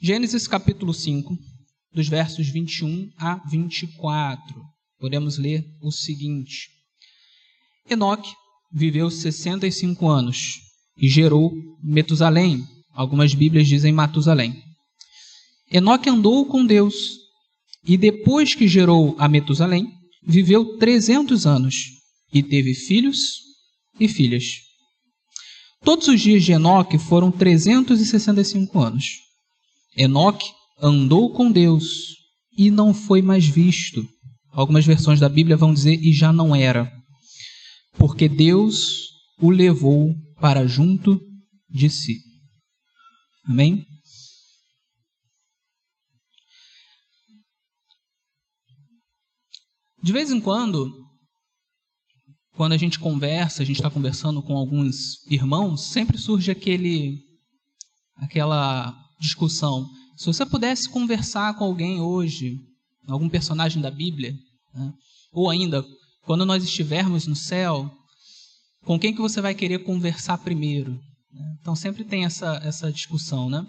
Gênesis capítulo 5, dos versos 21 a 24. Podemos ler o seguinte: Enoque viveu 65 anos e gerou Metusalém. Algumas Bíblias dizem Matusalém. Enoque andou com Deus e depois que gerou a Metusalém, viveu 300 anos e teve filhos e filhas. Todos os dias de Enoque foram 365 anos. Enoque andou com Deus e não foi mais visto. Algumas versões da Bíblia vão dizer e já não era, porque Deus o levou para junto de si. Amém? De vez em quando a gente conversa, a gente está conversando com alguns irmãos, sempre surge aquela discussão. Se você pudesse conversar com alguém hoje, algum personagem da Bíblia, né? Ou ainda, quando nós estivermos no céu, com quem que você vai querer conversar primeiro? Então sempre tem essa discussão, né?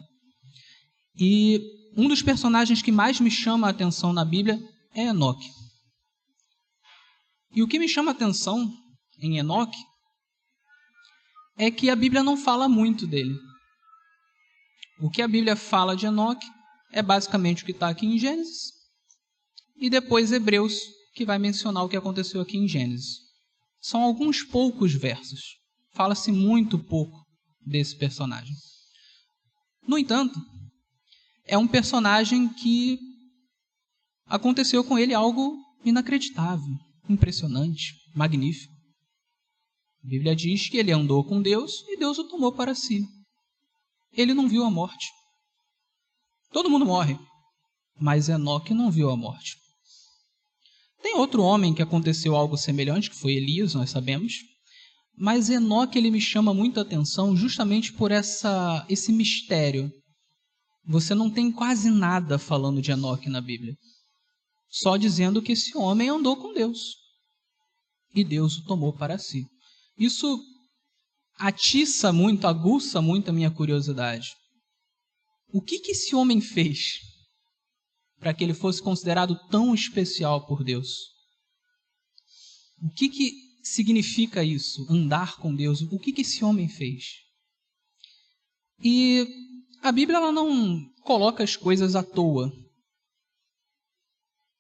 E um dos personagens que mais me chama a atenção na Bíblia é Enoque. E o que me chama a atenção em Enoque é que a Bíblia não fala muito dele. O que a Bíblia fala de Enoque é basicamente o que está aqui em Gênesis e depois Hebreus, que vai mencionar o que aconteceu aqui em Gênesis. São alguns poucos versos. Fala-se muito pouco desse personagem. No entanto, é um personagem que aconteceu com ele algo inacreditável, impressionante, magnífico. A Bíblia diz que ele andou com Deus e Deus o tomou para si. Ele não viu a morte. Todo mundo morre, mas Enoque não viu a morte. Tem outro homem que aconteceu algo semelhante, que foi Elias, nós sabemos, mas Enoque ele me chama muita atenção justamente por esse mistério. Você não tem quase nada falando de Enoque na Bíblia, só dizendo que esse homem andou com Deus e Deus o tomou para si. Isso atiça muito, aguça muito a minha curiosidade. O que esse homem fez para que ele fosse considerado tão especial por Deus? O que significa isso, andar com Deus? O que esse homem fez? E a Bíblia ela não coloca as coisas à toa.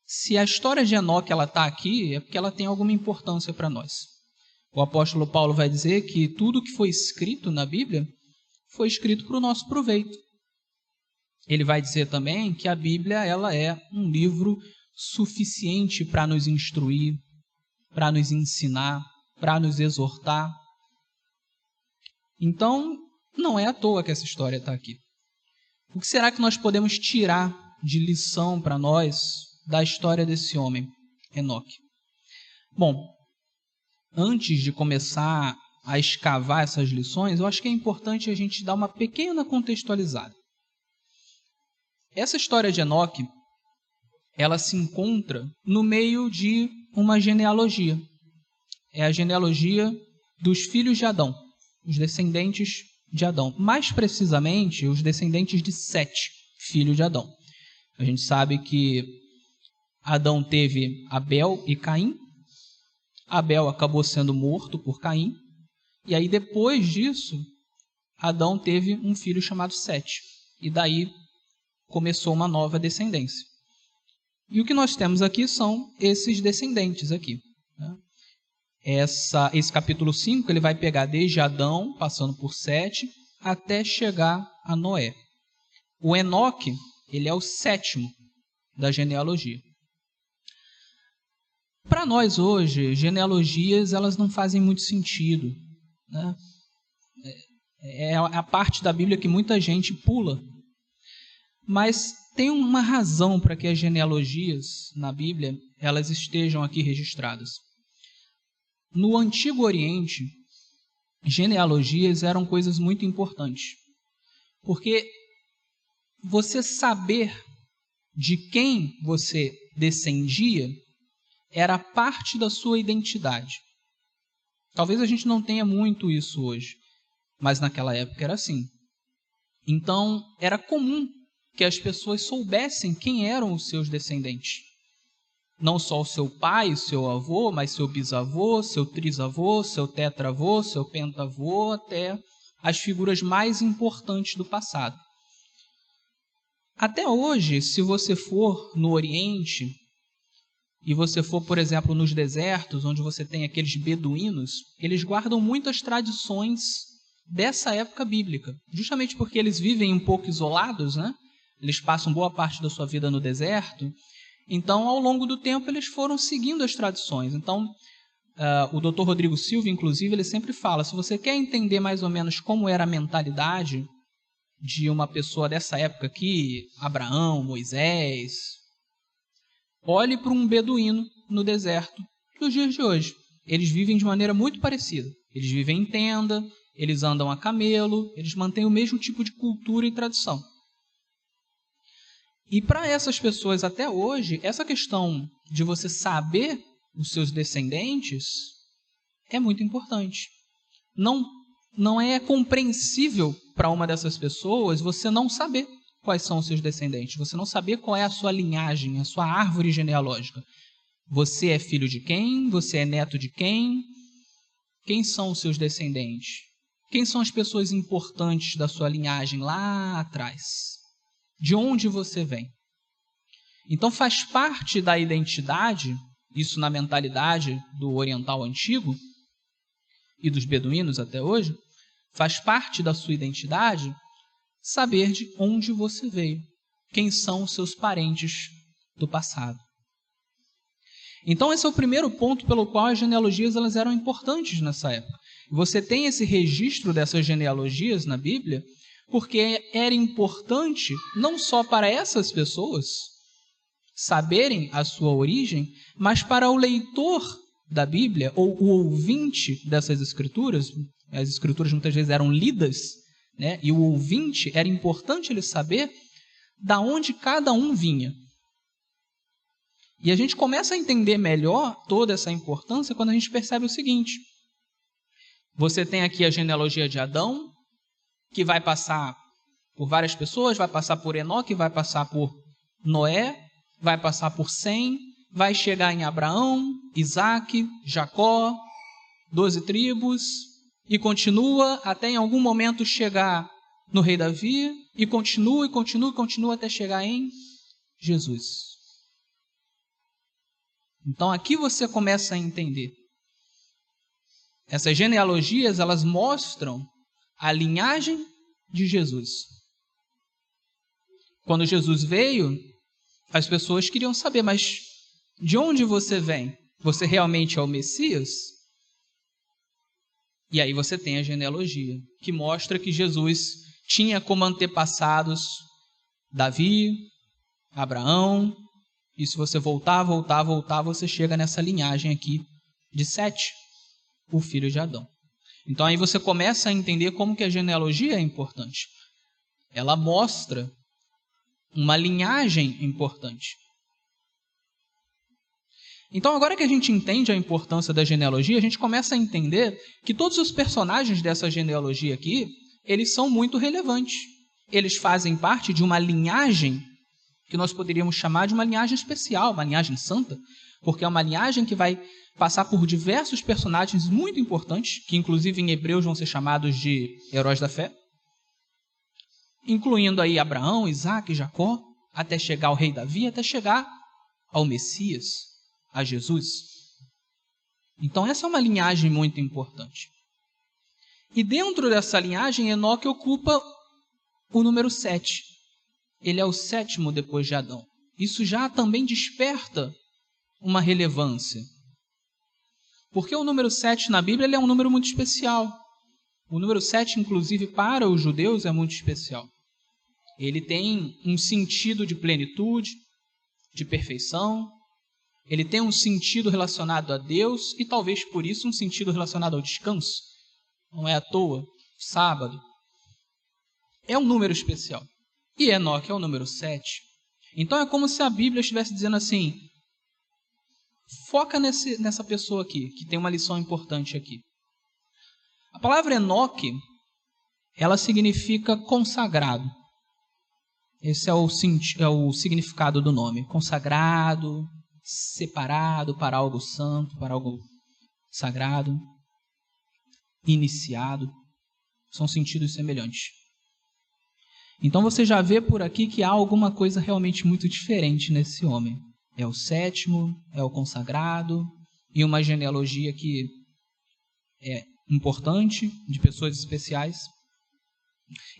Se a história de Enoque está aqui, é porque ela tem alguma importância para nós. O apóstolo Paulo vai dizer que tudo que foi escrito na Bíblia foi escrito para o nosso proveito. Ele vai dizer também que a Bíblia ela é um livro suficiente para nos instruir, para nos ensinar, para nos exortar. Então, não é à toa que essa história está aqui. O que será que nós podemos tirar de lição para nós da história desse homem, Enoque? Bom, antes de começar a escavar essas lições, eu acho que é importante a gente dar uma pequena contextualizada. Essa história de Enoque, ela se encontra no meio de uma genealogia. É a genealogia dos filhos de Adão, os descendentes de Adão. Mais precisamente, os descendentes de Sete, filho de Adão. A gente sabe que Adão teve Abel e Caim. Abel acabou sendo morto por Caim. E aí, depois disso, Adão teve um filho chamado Sete. E daí começou uma nova descendência. E o que nós temos aqui são esses descendentes aqui. Esse capítulo 5 ele vai pegar desde Adão, passando por Sete, até chegar a Noé. O Enoque, ele é o sétimo da genealogia. Para nós hoje, genealogias elas não fazem muito sentido, né? É a parte da Bíblia que muita gente pula. Mas tem uma razão para que as genealogias na Bíblia elas estejam aqui registradas. No Antigo Oriente, genealogias eram coisas muito importantes. Porque você saber de quem você descendia era parte da sua identidade. Talvez a gente não tenha muito isso hoje, mas naquela época era assim. Então, era comum que as pessoas soubessem quem eram os seus descendentes. Não só o seu pai, o seu avô, mas seu bisavô, seu trisavô, seu tetravô, seu pentavô, até as figuras mais importantes do passado. Até hoje, se você for no Oriente, e você for, por exemplo, nos desertos, onde você tem aqueles beduínos, eles guardam muitas tradições dessa época bíblica, justamente porque eles vivem um pouco isolados, né? Eles passam boa parte da sua vida no deserto. Então, ao longo do tempo, eles foram seguindo as tradições. Então, o Dr. Rodrigo Silva, inclusive, ele sempre fala, se você quer entender mais ou menos como era a mentalidade de uma pessoa dessa época aqui, Abraão, Moisés, olhe para um beduíno no deserto dos dias de hoje. Eles vivem de maneira muito parecida. Eles vivem em tenda, eles andam a camelo, eles mantêm o mesmo tipo de cultura e tradição. E para essas pessoas até hoje, essa questão de você saber os seus descendentes é muito importante. Não é compreensível para uma dessas pessoas você não saber quais são os seus descendentes, você não saber qual é a sua linhagem, a sua árvore genealógica. Você é filho de quem? Você é neto de quem? Quem são os seus descendentes? Quem são as pessoas importantes da sua linhagem lá atrás? De onde você vem? Então faz parte da identidade, isso na mentalidade do oriental antigo e dos beduínos até hoje, faz parte da sua identidade saber de onde você veio, quem são os seus parentes do passado. Então esse é o primeiro ponto pelo qual as genealogias elas eram importantes nessa época. Você tem esse registro dessas genealogias na Bíblia porque era importante não só para essas pessoas saberem a sua origem, mas para o leitor da Bíblia, ou o ouvinte dessas escrituras. As escrituras muitas vezes eram lidas, né? E o ouvinte, era importante ele saber da onde cada um vinha. E a gente começa a entender melhor toda essa importância quando a gente percebe o seguinte. Você tem aqui a genealogia de Adão, que vai passar por várias pessoas, vai passar por Enoque, vai passar por Noé, vai passar por Sem, vai chegar em Abraão, Isaque, Jacó, 12 tribos, e continua até em algum momento chegar no rei Davi, e continua até chegar em Jesus. Então aqui você começa a entender. Essas genealogias, elas mostram a linhagem de Jesus. Quando Jesus veio, as pessoas queriam saber, mas de onde você vem? Você realmente é o Messias? E aí você tem a genealogia, que mostra que Jesus tinha como antepassados Davi, Abraão, e se você voltar, você chega nessa linhagem aqui de Sete, o filho de Adão. Então aí você começa a entender como que a genealogia é importante. Ela mostra uma linhagem importante. Então agora que a gente entende a importância da genealogia, a gente começa a entender que todos os personagens dessa genealogia aqui, eles são muito relevantes. Eles fazem parte de uma linhagem que nós poderíamos chamar de uma linhagem especial, uma linhagem santa, porque é uma linhagem que vai passar por diversos personagens muito importantes, que inclusive em Hebreus vão ser chamados de heróis da fé, incluindo aí Abraão, Isaque, Jacó, até chegar ao rei Davi, até chegar ao Messias, a Jesus. Então essa é uma linhagem muito importante. E dentro dessa linhagem, Enoque ocupa o número 7. Ele é o 7º depois de Adão. Isso já também desperta uma relevância. Porque o número 7 na Bíblia ele é um número muito especial. O número 7, inclusive, para os judeus é muito especial. Ele tem um sentido de plenitude, de perfeição. Ele tem um sentido relacionado a Deus e talvez por isso um sentido relacionado ao descanso. Não é à toa, sábado. É um número especial. E Enoque é o número 7. Então é como se a Bíblia estivesse dizendo assim, foca nessa pessoa aqui, que tem uma lição importante aqui. A palavra Enoque, ela significa consagrado. Esse é o significado do nome. Consagrado, separado para algo santo, para algo sagrado, iniciado. São sentidos semelhantes. Então você já vê por aqui que há alguma coisa realmente muito diferente nesse homem. É o sétimo, é o consagrado, e uma genealogia que é importante, de pessoas especiais.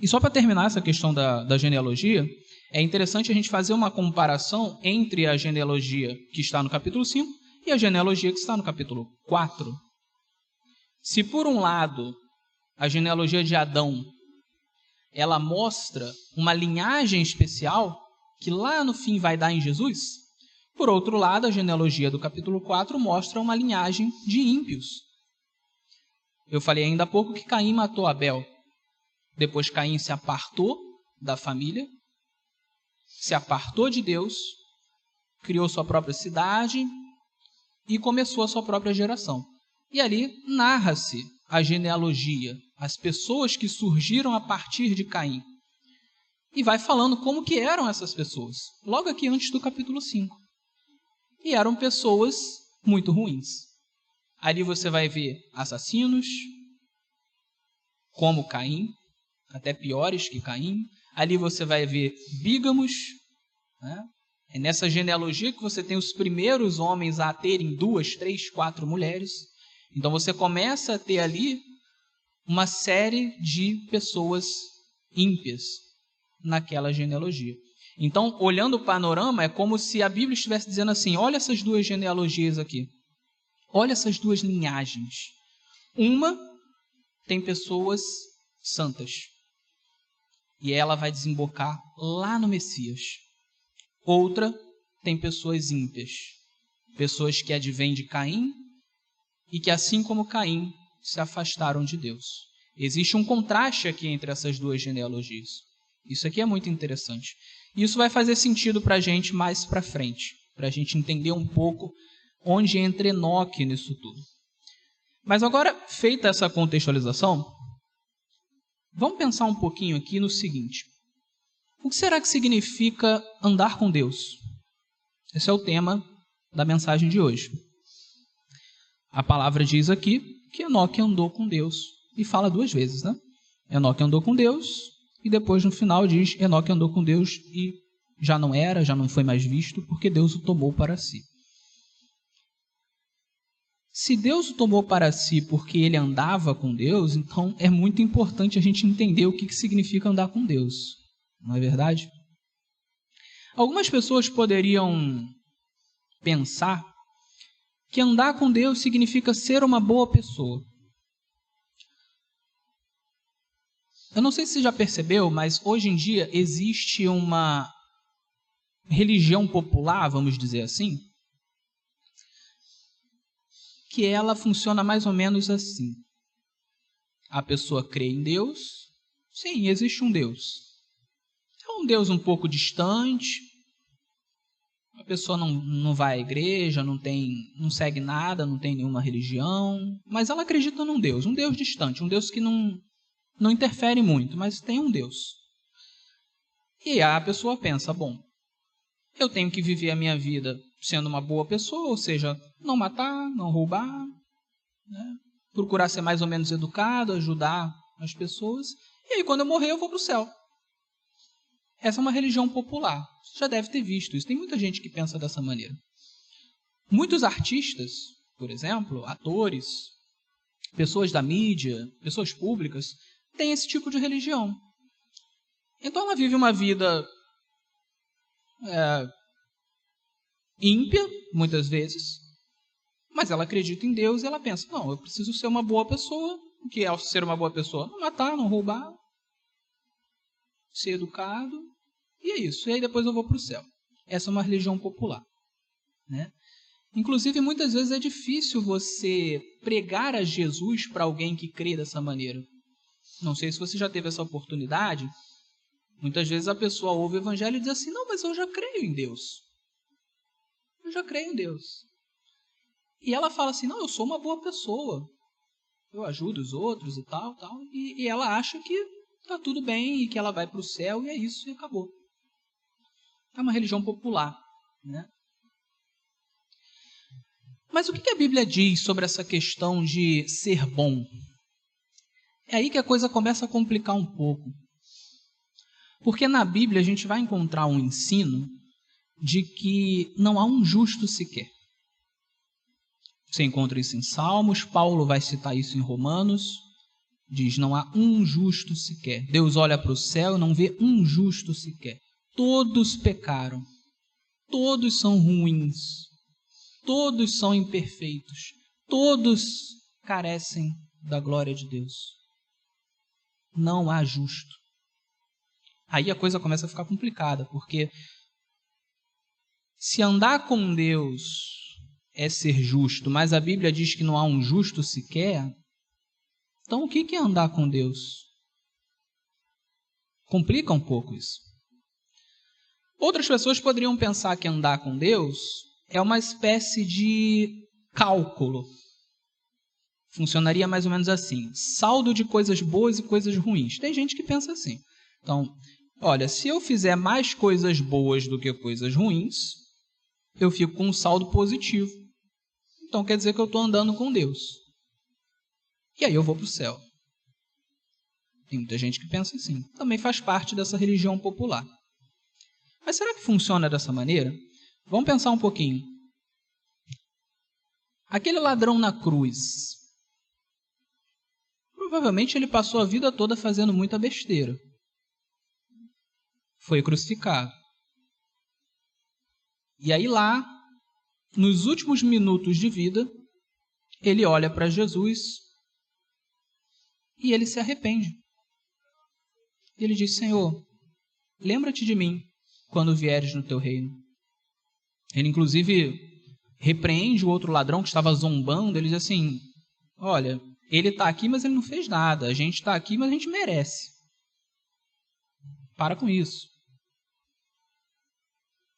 E só para terminar essa questão da genealogia, é interessante a gente fazer uma comparação entre a genealogia que está no capítulo 5 e a genealogia que está no capítulo 4. Se por um lado a genealogia de Adão ela mostra uma linhagem especial que lá no fim vai dar em Jesus, por outro lado a genealogia do capítulo 4 mostra uma linhagem de ímpios. Eu falei ainda há pouco que Caim matou Abel. Depois Caim se apartou da família, se apartou de Deus, criou sua própria cidade e começou a sua própria geração. E ali narra-se a genealogia, as pessoas que surgiram a partir de Caim. E vai falando como que eram essas pessoas, logo aqui antes do capítulo 5. E eram pessoas muito ruins. Ali você vai ver assassinos, como Caim, até piores que Caim. Ali você vai ver bígamos, né? É nessa genealogia que você tem os primeiros homens a terem 2, 3, 4 mulheres. Então você começa a ter ali uma série de pessoas ímpias naquela genealogia. Então, olhando o panorama, é como se a Bíblia estivesse dizendo assim: olha essas duas genealogias aqui. Olha essas duas linhagens. Uma tem pessoas santas. E ela vai desembocar lá no Messias. Outra tem pessoas ímpias. Pessoas que advêm de Caim e que, assim como Caim, se afastaram de Deus. Existe um contraste aqui entre essas duas genealogias. Isso aqui é muito interessante. Isso vai fazer sentido para a gente mais para frente, para a gente entender um pouco onde entra Enoque nisso tudo. Mas agora, feita essa contextualização, vamos pensar um pouquinho aqui no seguinte: o que será que significa andar com Deus? Esse é o tema da mensagem de hoje. A palavra diz aqui que Enoque andou com Deus, e fala 2 vezes, né? Enoque andou com Deus, e depois no final diz: Enoque andou com Deus e já não foi mais visto, porque Deus o tomou para si. Se Deus o tomou para si porque ele andava com Deus, então é muito importante a gente entender o que significa andar com Deus. Não é verdade? Algumas pessoas poderiam pensar que andar com Deus significa ser uma boa pessoa. Eu não sei se você já percebeu, mas hoje em dia existe uma religião popular, vamos dizer assim, que ela funciona mais ou menos assim. A pessoa crê em Deus. Sim, existe um Deus. É um Deus um pouco distante. A pessoa não vai à igreja, não segue nada, não tem nenhuma religião, mas ela acredita num Deus, um Deus distante, um Deus que não interfere muito, mas tem um Deus. E a pessoa pensa: bom, eu tenho que viver a minha vida sendo uma boa pessoa, ou seja, não matar, não roubar, né? Procurar ser mais ou menos educado, ajudar as pessoas, e aí quando eu morrer eu vou para o céu. Essa é uma religião popular. Você já deve ter visto isso. Tem muita gente que pensa dessa maneira. Muitos artistas, por exemplo, atores, pessoas da mídia, pessoas públicas, têm esse tipo de religião. Então ela vive uma vida ímpia, muitas vezes, mas ela acredita em Deus e ela pensa: não, eu preciso ser uma boa pessoa. O que é ser uma boa pessoa? Não matar, não roubar, ser educado, e é isso. E aí depois eu vou para o céu. Essa é uma religião popular, né? Inclusive, muitas vezes é difícil você pregar a Jesus para alguém que crê dessa maneira. Não sei se você já teve essa oportunidade. Muitas vezes a pessoa ouve o evangelho e diz assim: não, mas eu já creio em Deus. Eu já creio em Deus. E ela fala assim: não, eu sou uma boa pessoa. Eu ajudo os outros e tal. E ela acha que está tudo bem e que ela vai para o céu e é isso e acabou. É uma religião popular, né? Mas o que a Bíblia diz sobre essa questão de ser bom? É aí que a coisa começa a complicar um pouco. Porque na Bíblia a gente vai encontrar um ensino de que não há um justo sequer. Você encontra isso em Salmos, Paulo vai citar isso em Romanos, diz, não há um justo sequer. Deus olha para o céu e não vê um justo sequer. Todos pecaram, todos são ruins, todos são imperfeitos, todos carecem da glória de Deus. Não há justo. Aí a coisa começa a ficar complicada, porque se andar com Deus é ser justo, mas a Bíblia diz que não há um justo sequer, então o que é andar com Deus? Complica um pouco isso. Outras pessoas poderiam pensar que andar com Deus é uma espécie de cálculo. Funcionaria mais ou menos assim: saldo de coisas boas e coisas ruins. Tem gente que pensa assim. Então, olha, se eu fizer mais coisas boas do que coisas ruins, eu fico com um saldo positivo. Então quer dizer que eu estou andando com Deus. E aí eu vou para o céu. Tem muita gente que pensa assim. Também faz parte dessa religião popular. Mas será que funciona dessa maneira? Vamos pensar um pouquinho. Aquele ladrão na cruz, provavelmente ele passou a vida toda fazendo muita besteira. Foi crucificado. E aí lá, nos últimos minutos de vida, ele olha para Jesus e ele se arrepende. Ele diz: Senhor, lembra-te de mim quando vieres no teu reino. Ele inclusive repreende o outro ladrão que estava zombando. Ele diz assim: olha, ele está aqui, mas ele não fez nada. A gente está aqui, mas a gente merece. Para com isso.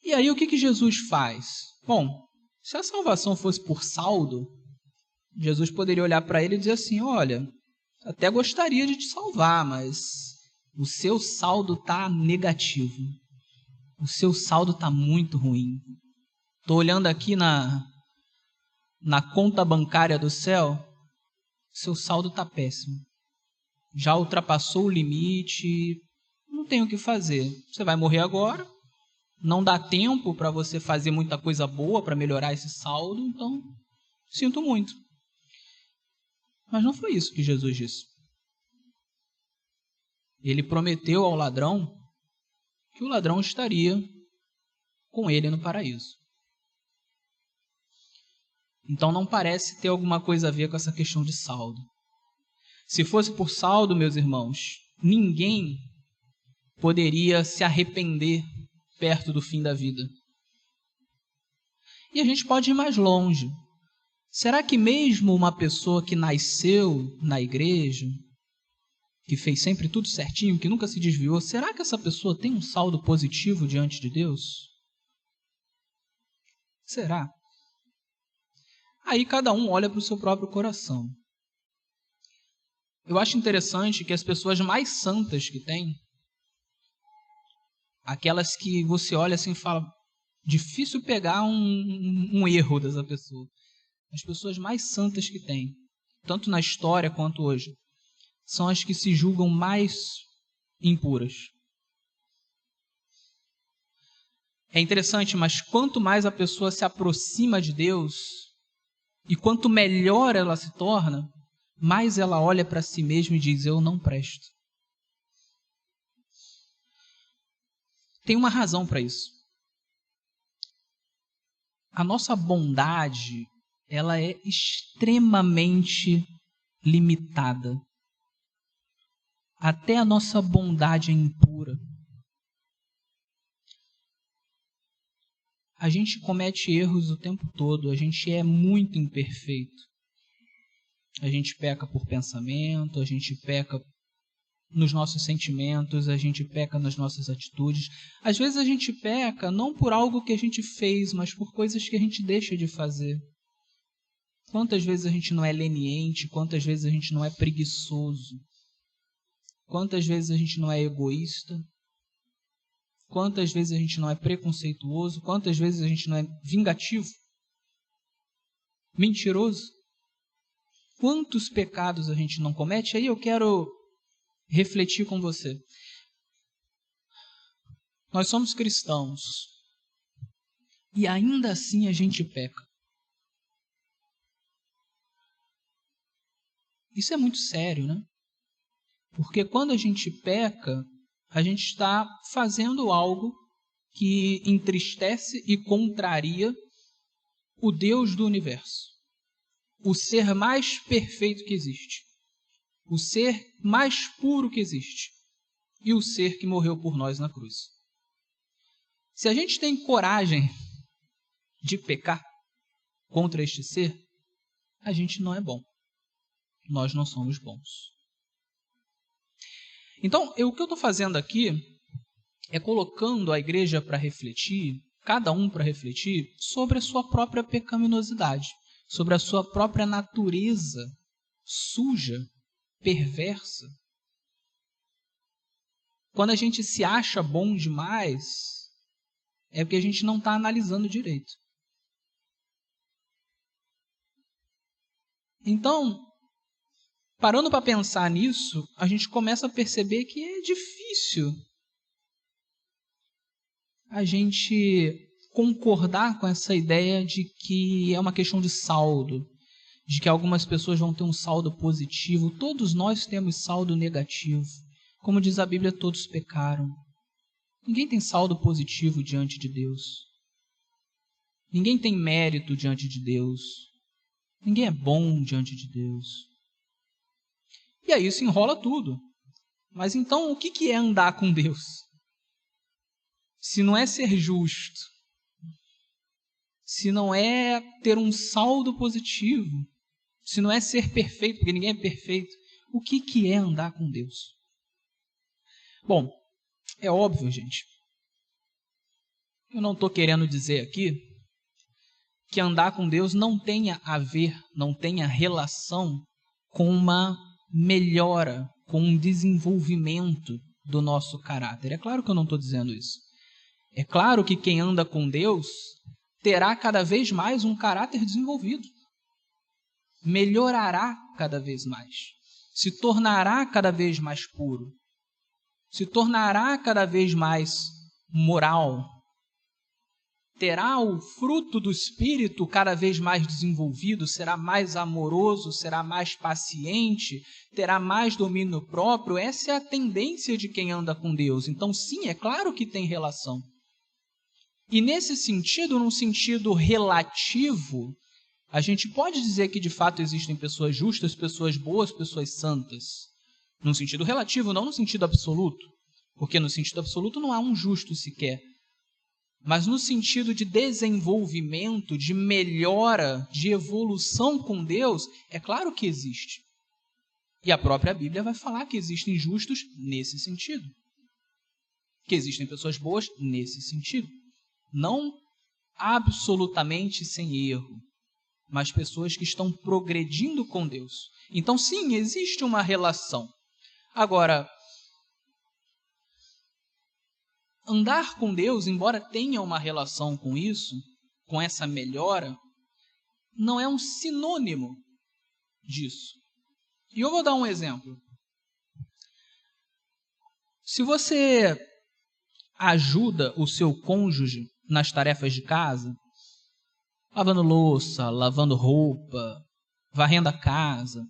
E aí o que Jesus faz? Bom, se a salvação fosse por saldo, Jesus poderia olhar para ele e dizer assim: olha, até gostaria de te salvar, mas o seu saldo está negativo. O seu saldo está muito ruim. Estou olhando aqui na conta bancária do céu, seu saldo está péssimo. Já ultrapassou o limite, não tem o que fazer. Você vai morrer agora, não dá tempo para você fazer muita coisa boa para melhorar esse saldo, então sinto muito. Mas não foi isso que Jesus disse. Ele prometeu ao ladrão que o ladrão estaria com ele no paraíso. Então não parece ter alguma coisa a ver com essa questão de saldo. Se fosse por saldo, meus irmãos, ninguém poderia se arrepender perto do fim da vida. E a gente pode ir mais longe. Será que mesmo uma pessoa que nasceu na igreja, que fez sempre tudo certinho, que nunca se desviou, será que essa pessoa tem um saldo positivo diante de Deus? Será? Aí cada um olha para o seu próprio coração. Eu acho interessante que as pessoas mais santas que tem, aquelas que você olha assim e fala, difícil pegar um erro dessa pessoa. As pessoas mais santas que tem, tanto na história quanto hoje, são as que se julgam mais impuras. É interessante, mas quanto mais a pessoa se aproxima de Deus, e quanto melhor ela se torna, mais ela olha para si mesma e diz: eu não presto. Tem uma razão para isso. A nossa bondade, ela é extremamente limitada. Até a nossa bondade é impura. A gente comete erros o tempo todo, a gente é muito imperfeito. A gente peca por pensamento, a gente peca nos nossos sentimentos, a gente peca nas nossas atitudes. Às vezes a gente peca não por algo que a gente fez, mas por coisas que a gente deixa de fazer. Quantas vezes a gente não é leniente, quantas vezes a gente não é preguiçoso, quantas vezes a gente não é egoísta, quantas vezes a gente não é preconceituoso, quantas vezes a gente não é vingativo, mentiroso, quantos pecados a gente não comete. Aí eu quero refletir com você. Nós somos cristãos e ainda assim a gente peca. Isso é muito sério, né? Porque quando a gente peca, a gente está fazendo algo que entristece e contraria o Deus do universo, o ser mais perfeito que existe, o ser mais puro que existe e o ser que morreu por nós na cruz. Se a gente tem coragem de pecar contra este ser, a gente não é bom. Nós não somos bons. Então, o que eu estou fazendo aqui é colocando a igreja para refletir, cada um para refletir, sobre a sua própria pecaminosidade, sobre a sua própria natureza suja, perversa. Quando a gente se acha bom demais, é porque a gente não está analisando direito. Então, parando para pensar nisso, a gente começa a perceber que é difícil a gente concordar com essa ideia de que é uma questão de saldo, de que algumas pessoas vão ter um saldo positivo. Todos nós temos saldo negativo. Como diz a Bíblia, todos pecaram. Ninguém tem saldo positivo diante de Deus. Ninguém tem mérito diante de Deus. Ninguém é bom diante de Deus. E aí isso enrola tudo. Mas então, o que é andar com Deus? Se não é ser justo, se não é ter um saldo positivo, se não é ser perfeito, porque ninguém é perfeito, o que é andar com Deus? Bom, é óbvio, gente. Eu não estou querendo dizer aqui que andar com Deus não tenha a ver, não tenha relação com uma melhora, com um desenvolvimento do nosso caráter. É claro que eu não estou dizendo isso. É claro que quem anda com Deus terá cada vez mais um caráter desenvolvido. Melhorará cada vez mais. Se tornará cada vez mais puro. Se tornará cada vez mais moral. Terá o fruto do Espírito cada vez mais desenvolvido, será mais amoroso, será mais paciente, terá mais domínio próprio. Essa é a tendência de quem anda com Deus. Então, sim, é claro que tem relação. E nesse sentido, num sentido relativo, a gente pode dizer que de fato existem pessoas justas, pessoas boas, pessoas santas. Num sentido relativo, não no sentido absoluto. Porque no sentido absoluto não há um justo sequer. Mas no sentido de desenvolvimento, de melhora, de evolução com Deus, é claro que existe. E a própria Bíblia vai falar que existem justos nesse sentido. Que existem pessoas boas nesse sentido. Não absolutamente sem erro, mas pessoas que estão progredindo com Deus. Então, sim, existe uma relação. Agora, andar com Deus, embora tenha uma relação com isso, com essa melhora, não é um sinônimo disso. E eu vou dar um exemplo. Se você ajuda o seu cônjuge nas tarefas de casa, lavando louça, lavando roupa, varrendo a casa,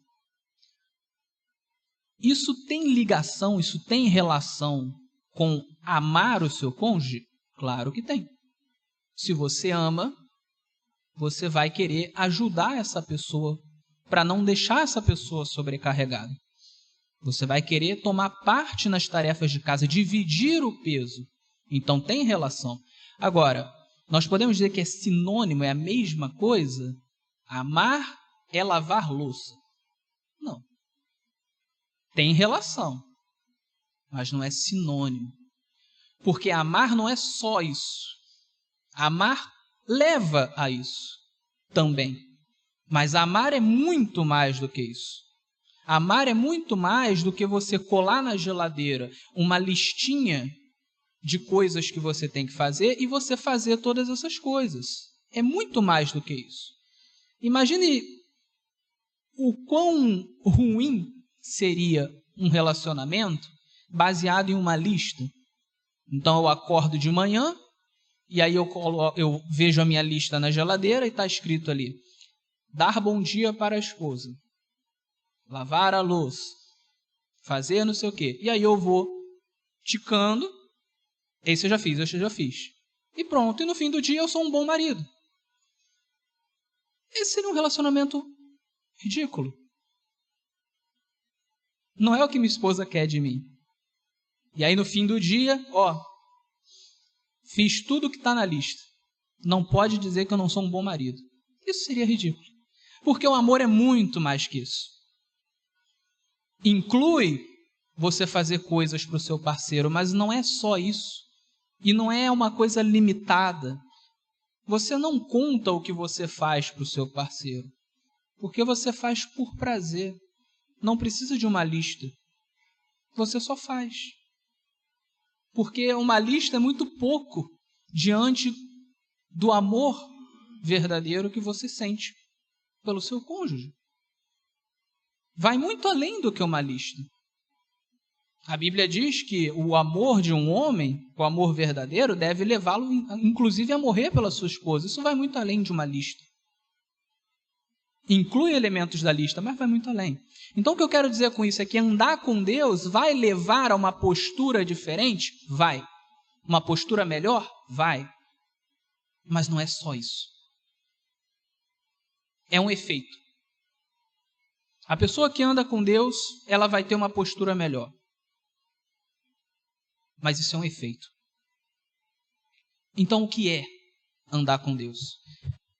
isso tem ligação, isso tem relação com amar o seu cônjuge? Claro que tem. Se você ama, você vai querer ajudar essa pessoa para não deixar essa pessoa sobrecarregada. Você vai querer tomar parte nas tarefas de casa, dividir o peso. Então tem relação. Agora, nós podemos dizer que é sinônimo, é a mesma coisa? Amar é lavar louça. Não. Tem relação, mas não é sinônimo. Porque amar não é só isso. Amar leva a isso também. Mas amar é muito mais do que isso. Amar é muito mais do que você colar na geladeira uma listinha de coisas que você tem que fazer e você fazer todas essas coisas. É muito mais do que isso. Imagine o quão ruim seria um relacionamento baseado em uma lista. Então eu acordo de manhã e aí eu vejo a minha lista na geladeira e está escrito ali: dar bom dia para a esposa, lavar a louça, fazer não sei o quê. E aí eu vou ticando, esse eu já fiz. E pronto, e no fim do dia eu sou um bom marido. Esse seria um relacionamento ridículo. Não é o que minha esposa quer de mim. E aí no fim do dia, fiz tudo o que está na lista. Não pode dizer que eu não sou um bom marido. Isso seria ridículo. Porque o amor é muito mais que isso. Inclui você fazer coisas para o seu parceiro, mas não é só isso. E não é uma coisa limitada. Você não conta o que você faz para o seu parceiro, porque você faz por prazer. Não precisa de uma lista. Você só faz. Porque uma lista é muito pouco diante do amor verdadeiro que você sente pelo seu cônjuge. Vai muito além do que uma lista. A Bíblia diz que o amor de um homem, o amor verdadeiro, deve levá-lo, inclusive, a morrer pela sua esposa. Isso vai muito além de uma lista. Inclui elementos da lista, mas vai muito além. Então, o que eu quero dizer com isso é que andar com Deus vai levar a uma postura diferente? Vai. Uma postura melhor? Vai. Mas não é só isso. É um efeito. A pessoa que anda com Deus, ela vai ter uma postura melhor. Mas isso é um efeito. Então, o que é andar com Deus?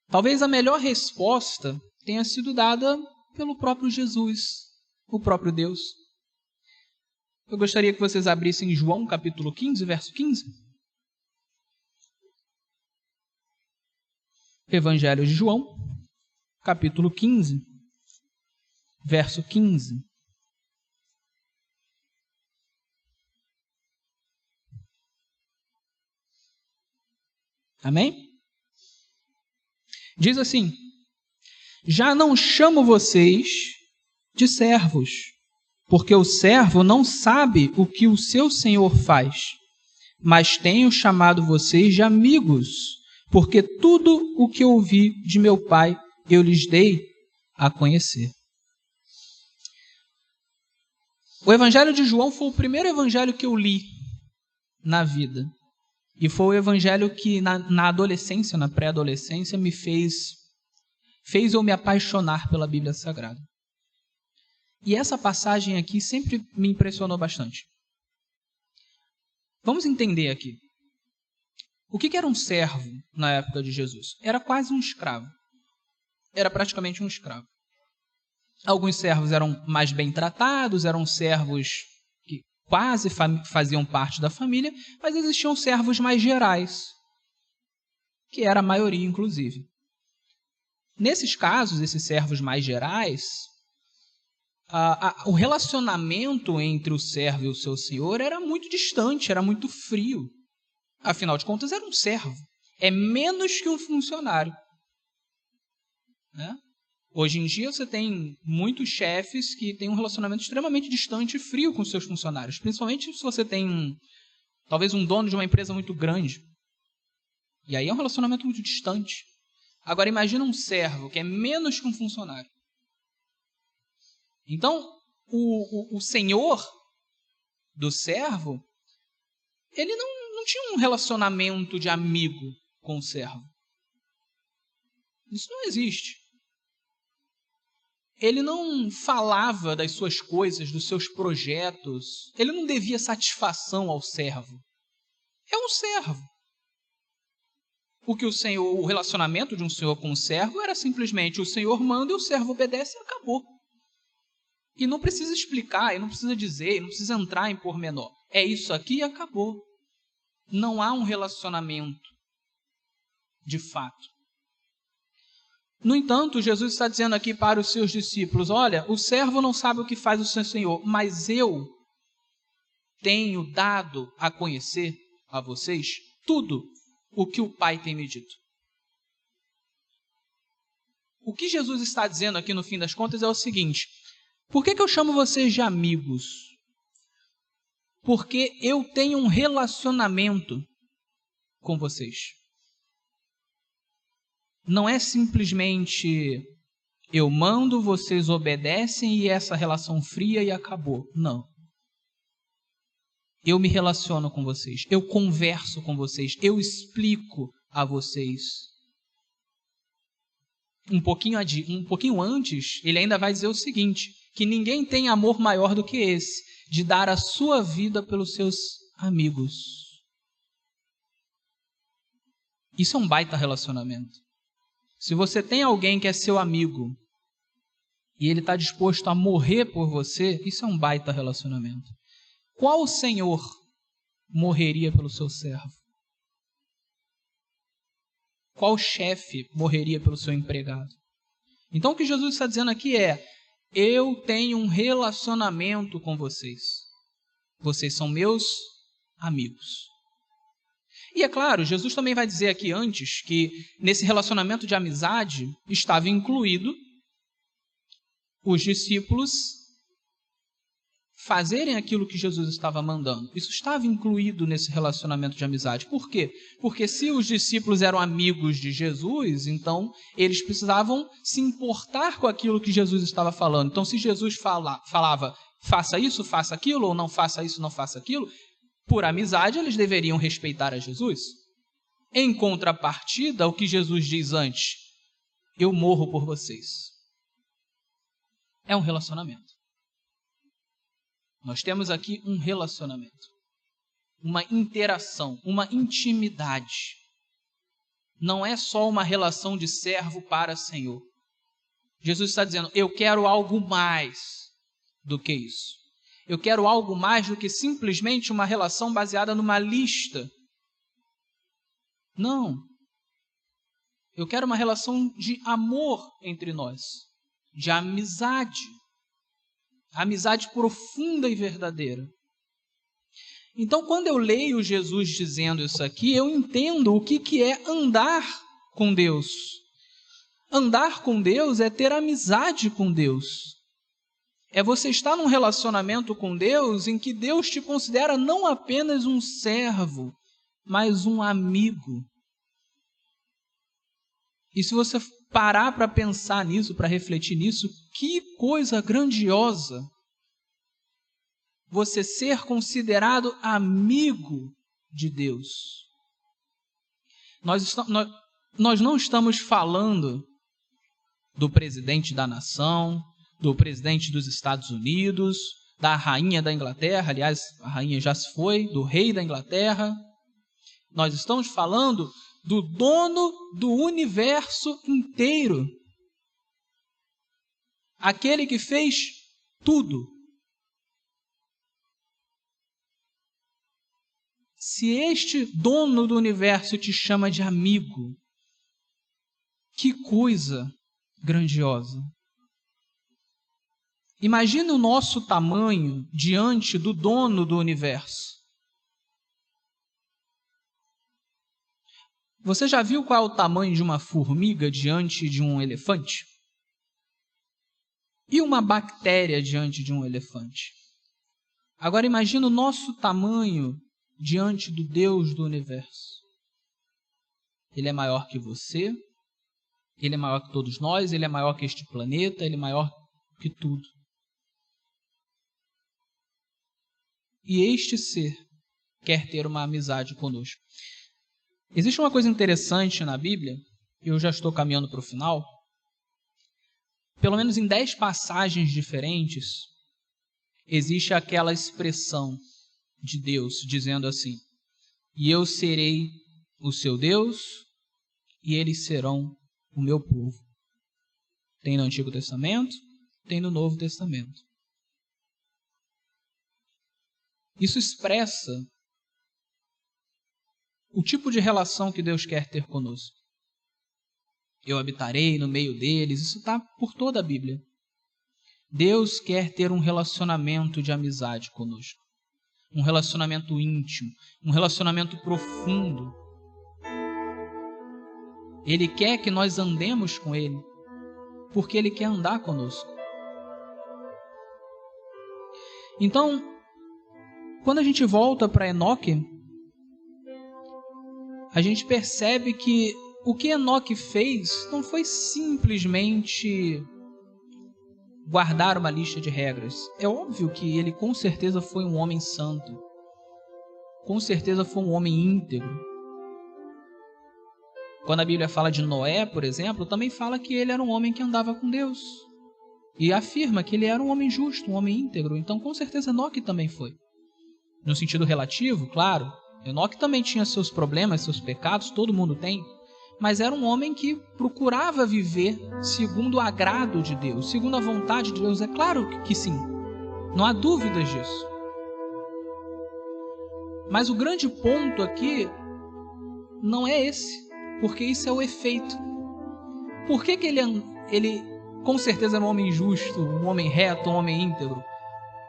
Talvez a melhor resposta tenha sido dada pelo próprio Jesus, o próprio Deus. Eu gostaria que vocês abrissem João, capítulo 15, verso 15. Evangelho de João, capítulo 15, verso 15. Amém? Diz assim: já não chamo vocês de servos, porque o servo não sabe o que o seu senhor faz, mas tenho chamado vocês de amigos, porque tudo o que ouvi de meu Pai eu lhes dei a conhecer. O Evangelho de João foi o primeiro evangelho que eu li na vida. E foi o evangelho que na adolescência, na pré-adolescência, me fez eu me apaixonar pela Bíblia Sagrada. E essa passagem aqui sempre me impressionou bastante. Vamos entender aqui. O que era um servo na época de Jesus? Era quase um escravo. Era praticamente um escravo. Alguns servos eram mais bem tratados, eram servos que quase faziam parte da família, mas existiam servos mais gerais, que era a maioria, inclusive. Nesses casos, esses servos mais gerais, o relacionamento entre o servo e o seu senhor era muito distante, era muito frio. Afinal de contas, era um servo. É menos que um funcionário. Né? Hoje em dia, você tem muitos chefes que têm um relacionamento extremamente distante e frio com seus funcionários. Principalmente se você tem, talvez, um dono de uma empresa muito grande. E aí é um relacionamento muito distante. Agora, imagina um servo que é menos que um funcionário. Então, o senhor do servo, ele não tinha um relacionamento de amigo com o servo. Isso não existe. Ele não falava das suas coisas, dos seus projetos. Ele não devia satisfação ao servo. É um servo. Porque o relacionamento de um senhor com um servo era simplesmente o senhor manda e o servo obedece e acabou. E não precisa explicar, e não precisa dizer, e não precisa entrar em pormenor. É isso aqui e acabou. Não há um relacionamento de fato. No entanto, Jesus está dizendo aqui para os seus discípulos: olha, o servo não sabe o que faz o seu senhor, mas eu tenho dado a conhecer a vocês tudo o que o Pai tem me dito. O que Jesus está dizendo aqui no fim das contas é o seguinte: por que eu chamo vocês de amigos? Porque eu tenho um relacionamento com vocês. Não é simplesmente eu mando, vocês obedecem e essa relação fria e acabou. Não. Eu me relaciono com vocês, eu converso com vocês, eu explico a vocês. Um pouquinho antes, ele ainda vai dizer o seguinte, que ninguém tem amor maior do que esse, de dar a sua vida pelos seus amigos. Isso é um baita relacionamento. Se você tem alguém que é seu amigo e ele está disposto a morrer por você, isso é um baita relacionamento. Qual senhor morreria pelo seu servo? Qual chefe morreria pelo seu empregado? Então o que Jesus está dizendo aqui é: eu tenho um relacionamento com vocês. Vocês são meus amigos. E é claro, Jesus também vai dizer aqui antes que nesse relacionamento de amizade estava incluído os discípulos fazerem aquilo que Jesus estava mandando. Isso estava incluído nesse relacionamento de amizade. Por quê? Porque se os discípulos eram amigos de Jesus, então eles precisavam se importar com aquilo que Jesus estava falando. Então, se Jesus falava, faça isso, faça aquilo, ou não faça isso, não faça aquilo, por amizade eles deveriam respeitar a Jesus. Em contrapartida, o que Jesus diz antes: eu morro por vocês. É um relacionamento. Nós temos aqui um relacionamento, uma interação, uma intimidade. Não é só uma relação de servo para senhor. Jesus está dizendo: eu quero algo mais do que isso. Eu quero algo mais do que simplesmente uma relação baseada numa lista. Não. Eu quero uma relação de amor entre nós, de amizade. Amizade profunda e verdadeira. Então, quando eu leio Jesus dizendo isso aqui, eu entendo o que é andar com Deus. Andar com Deus é ter amizade com Deus. É você estar num relacionamento com Deus em que Deus te considera não apenas um servo, mas um amigo. E se você parar para pensar nisso, para refletir nisso, que coisa grandiosa você ser considerado amigo de Deus. Nós não estamos falando do presidente da nação, do presidente dos Estados Unidos, da rainha da Inglaterra, aliás, a rainha já se foi, do rei da Inglaterra. Nós estamos falando do dono do universo inteiro. Aquele que fez tudo. Se este dono do universo te chama de amigo, que coisa grandiosa. Imagine o nosso tamanho diante do dono do universo. Você já viu qual é o tamanho de uma formiga diante de um elefante? E uma bactéria diante de um elefante? Agora imagine o nosso tamanho diante do Deus do universo. Ele é maior que você, ele é maior que todos nós, ele é maior que este planeta, ele é maior que tudo. E este ser quer ter uma amizade conosco. Existe uma coisa interessante na Bíblia, eu já estou caminhando para o final. Pelo menos em 10 passagens diferentes, existe aquela expressão de Deus dizendo assim: e eu serei o seu Deus e eles serão o meu povo. Tem no Antigo Testamento, tem no Novo Testamento. Isso expressa o tipo de relação que Deus quer ter conosco. Eu habitarei no meio deles, isso está por toda a Bíblia. Deus quer ter um relacionamento de amizade conosco. um relacionamento íntimo, um relacionamento profundo. Ele quer que nós andemos com Ele, porque Ele quer andar conosco. Então, quando a gente volta para Enoque, a gente percebe que o que Enoque fez não foi simplesmente guardar uma lista de regras. É óbvio que ele com certeza foi um homem santo. Com certeza foi um homem íntegro. Quando a Bíblia fala de Noé, por exemplo, também fala que ele era um homem que andava com Deus. E afirma que ele era um homem justo, um homem íntegro. Então, com certeza, Enoque também foi. No sentido relativo, claro, Enoque também tinha seus problemas, seus pecados, todo mundo tem. Mas era um homem que procurava viver segundo o agrado de Deus, segundo a vontade de Deus. É claro que sim, não há dúvidas disso. Mas o grande ponto aqui não é esse, porque isso é o efeito. Por que ele com certeza era um homem justo, um homem reto, um homem íntegro?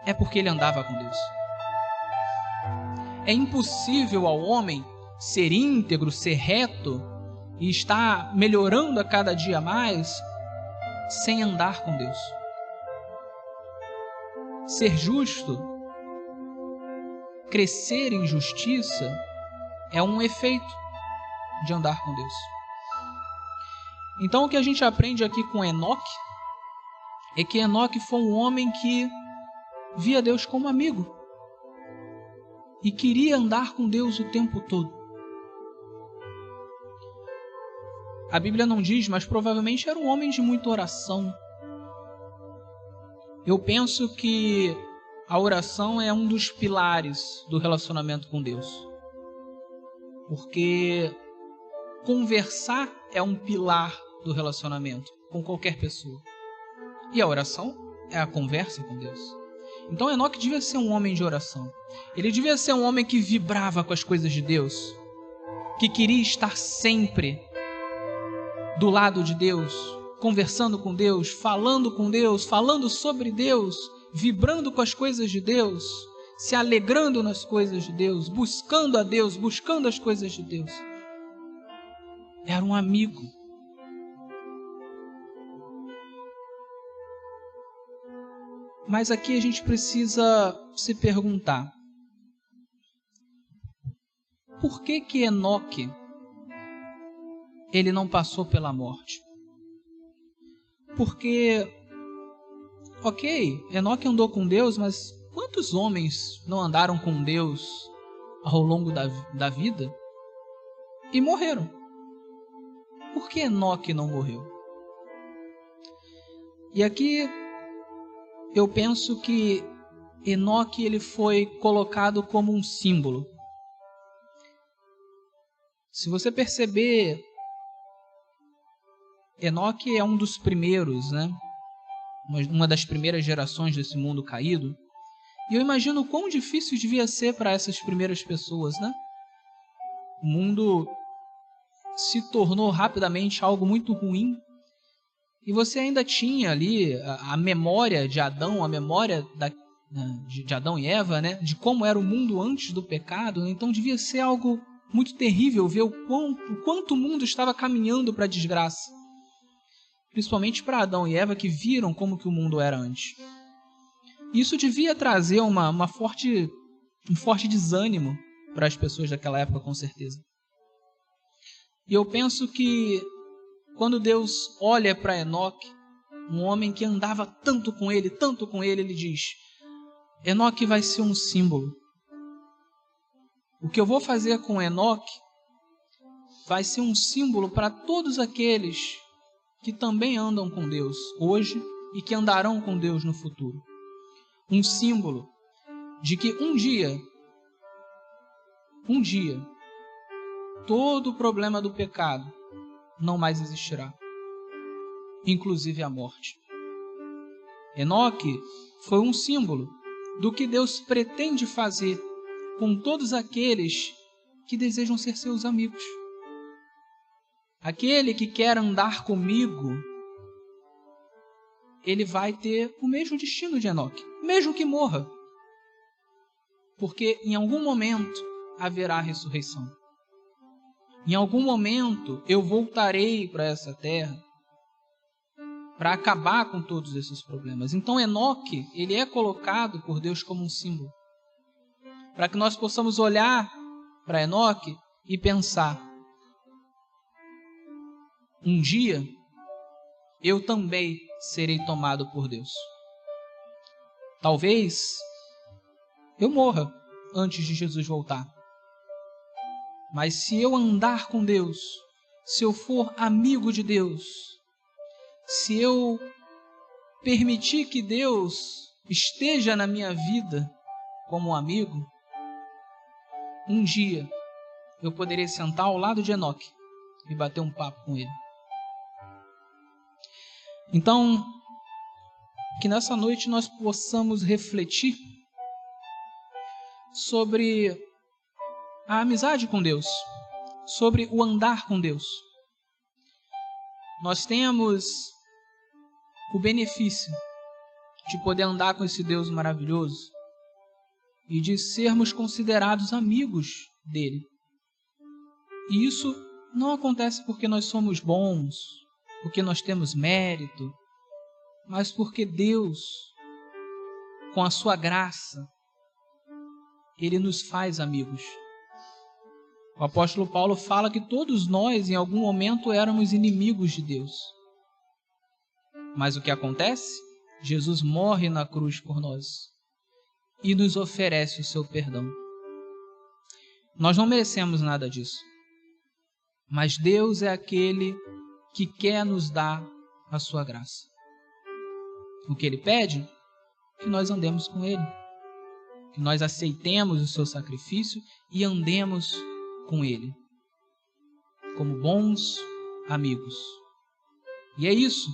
É porque ele andava com Deus. É impossível ao homem ser íntegro, ser reto e estar melhorando a cada dia mais sem andar com Deus. Ser justo, crescer em justiça, é um efeito de andar com Deus. Então o que a gente aprende aqui com Enoque é que Enoque foi um homem que via Deus como amigo e queria andar com Deus o tempo todo. A Bíblia não diz, mas provavelmente era um homem de muita oração. Eu penso que a oração é um dos pilares do relacionamento com Deus. Porque conversar é um pilar do relacionamento com qualquer pessoa. E a oração é a conversa com Deus. Então Enoque devia ser um homem de oração. Ele devia ser um homem que vibrava com as coisas de Deus, que queria estar sempre do lado de Deus, conversando com Deus, falando sobre Deus, vibrando com as coisas de Deus, se alegrando nas coisas de Deus, buscando a Deus, buscando as coisas de Deus. Era um amigo. Mas aqui a gente precisa se perguntar: por que Enoque ele não passou pela morte? Porque, Enoque andou com Deus, mas quantos homens não andaram com Deus ao longo da vida e morreram? Por que Enoque não morreu? E aqui eu penso que Enoque ele foi colocado como um símbolo. Se você perceber, Enoque é um dos primeiros, né? Uma das primeiras gerações desse mundo caído. E eu imagino o quão difícil devia ser para essas primeiras pessoas, né? O mundo se tornou rapidamente algo muito ruim. E você ainda tinha ali a memória de Adão, a memória de Adão e Eva, né? De como era o mundo antes do pecado. Então devia ser algo muito terrível ver o quanto o mundo estava caminhando para a desgraça. Principalmente para Adão e Eva, que viram como que o mundo era antes. Isso devia trazer um forte desânimo para as pessoas daquela época, com certeza. E eu penso que quando Deus olha para Enoque, um homem que andava tanto com ele, ele diz: Enoque vai ser um símbolo. O que eu vou fazer com Enoque vai ser um símbolo para todos aqueles que também andam com Deus hoje e que andarão com Deus no futuro. Um símbolo de que um dia, todo o problema do pecado não mais existirá, inclusive a morte. Enoque foi um símbolo do que Deus pretende fazer com todos aqueles que desejam ser seus amigos. Aquele que quer andar comigo, ele vai ter o mesmo destino de Enoque, mesmo que morra. porque em algum momento haverá ressurreição. Em algum momento eu voltarei para essa terra para acabar com todos esses problemas. Então Enoque, ele é colocado por Deus como um símbolo, para que nós possamos olhar para Enoque e pensar: um dia eu também serei tomado por Deus. Talvez eu morra antes de Jesus voltar. Mas se eu andar com Deus, se eu for amigo de Deus, se eu permitir que Deus esteja na minha vida como um amigo, um dia eu poderei sentar ao lado de Enoque e bater um papo com ele. Então, que nessa noite nós possamos refletir sobre a amizade com Deus, sobre o andar com Deus. Nós temos o benefício de poder andar com esse Deus maravilhoso e de sermos considerados amigos dele. E isso não acontece porque nós somos bons, porque nós temos mérito, mas porque Deus, com a sua graça, ele nos faz amigos. O apóstolo Paulo fala que todos nós, em algum momento, éramos inimigos de Deus. Mas o que acontece? Jesus morre na cruz por nós e nos oferece o seu perdão. Nós não merecemos nada disso, mas Deus é aquele que quer nos dar a sua graça. O que ele pede? Que nós andemos com ele, que nós aceitemos o seu sacrifício e andemos com ele, como bons amigos. E é isso,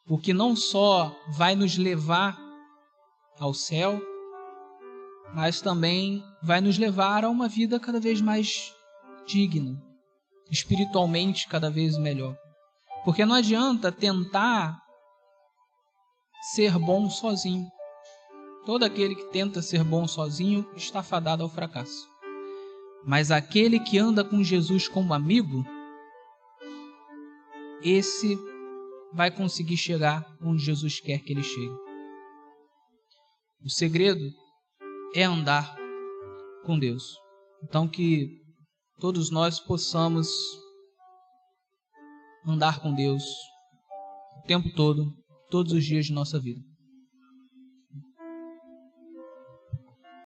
o que não só vai nos levar ao céu, mas também vai nos levar a uma vida cada vez mais digna, espiritualmente cada vez melhor. Porque não adianta tentar ser bom sozinho. Todo aquele que tenta ser bom sozinho está fadado ao fracasso. Mas aquele que anda com Jesus como amigo, esse vai conseguir chegar onde Jesus quer que ele chegue. O segredo é andar com Deus. Então que todos nós possamos andar com Deus o tempo todo, todos os dias de nossa vida.